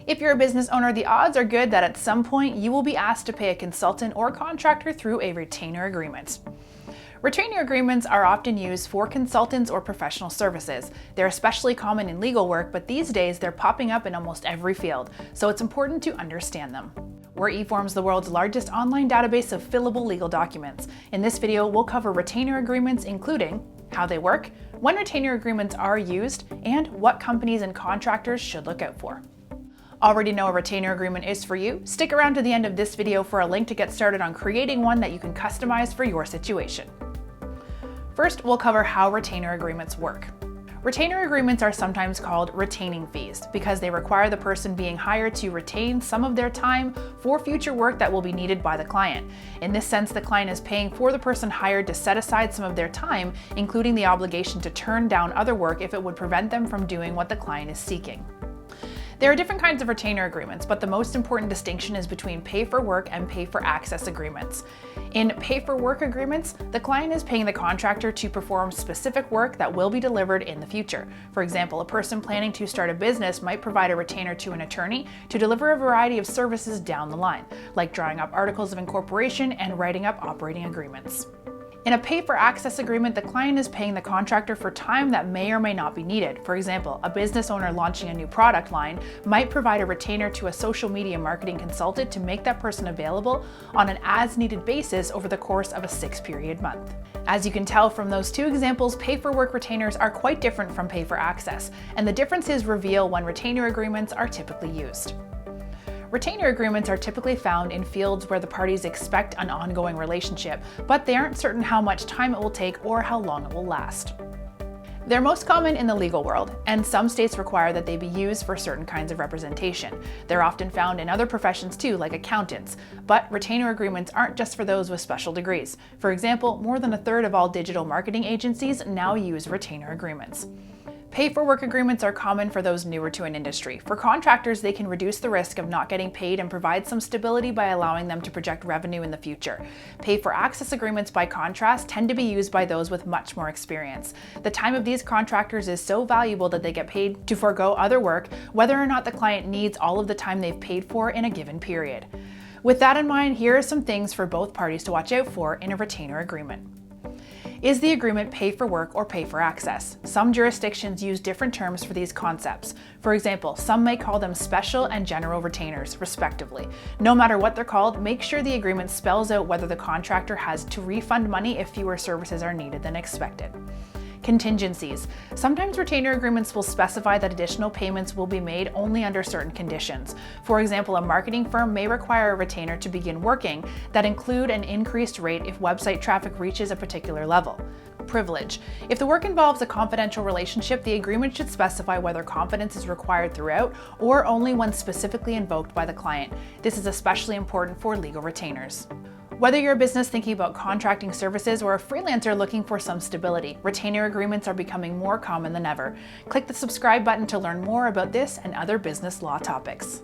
If you're a business owner, the odds are good that at some point you will be asked to pay a consultant or contractor through a retainer agreement. Retainer agreements are often used for consultants or professional services. They're especially common in legal work, but these days they're popping up in almost every field, so it's important to understand them. We're eForms, the world's largest online database of fillable legal documents. In this video, we'll cover retainer agreements, including how they work, when retainer agreements are used, and what companies and contractors should look out for. Already know a retainer agreement is for you? Stick around to the end of this video for a link to get started on creating one that you can customize for your situation. First, we'll cover how retainer agreements work. Retainer agreements are sometimes called retaining fees because they require the person being hired to retain some of their time for future work that will be needed by the client. In this sense, the client is paying for the person hired to set aside some of their time, including the obligation to turn down other work if it would prevent them from doing what the client is seeking. There are different kinds of retainer agreements, but the most important distinction is between pay-for-work and pay-for-access agreements. In pay-for-work agreements, the client is paying the contractor to perform specific work that will be delivered in the future. For example, a person planning to start a business might provide a retainer to an attorney to deliver a variety of services down the line, like drawing up articles of incorporation and writing up operating agreements. In a pay-for-access agreement, the client is paying the contractor for time that may or may not be needed. For example, a business owner launching a new product line might provide a retainer to a social media marketing consultant to make that person available on an as-needed basis over the course of a 6-period month. As you can tell from those two examples, pay-for-work retainers are quite different from pay-for-access, and the differences reveal when retainer agreements are typically used. Retainer agreements are typically found in fields where the parties expect an ongoing relationship, but they aren't certain how much time it will take or how long it will last. They're most common in the legal world, and some states require that they be used for certain kinds of representation. They're often found in other professions too, like accountants, but retainer agreements aren't just for those with special degrees. For example, more than a third of all digital marketing agencies now use retainer agreements. Pay-for-work agreements are common for those newer to an industry. For contractors, they can reduce the risk of not getting paid and provide some stability by allowing them to project revenue in the future. Pay-for-access agreements, by contrast, tend to be used by those with much more experience. The time of these contractors is so valuable that they get paid to forego other work, whether or not the client needs all of the time they've paid for in a given period. With that in mind, here are some things for both parties to watch out for in a retainer agreement. Is the agreement pay-for-work or pay-for-access? Some jurisdictions use different terms for these concepts. For example, some may call them special and general retainers, respectively. No matter what they're called, make sure the agreement spells out whether the contractor has to refund money if fewer services are needed than expected. Contingencies. Sometimes retainer agreements will specify that additional payments will be made only under certain conditions. For example, a marketing firm may require a retainer to begin working that include an increased rate if website traffic reaches a particular level. Privilege. If the work involves a confidential relationship, the agreement should specify whether confidence is required throughout or only when specifically invoked by the client. This is especially important for legal retainers. Whether you're a business thinking about contracting services or a freelancer looking for some stability, retainer agreements are becoming more common than ever. Click the subscribe button to learn more about this and other business law topics.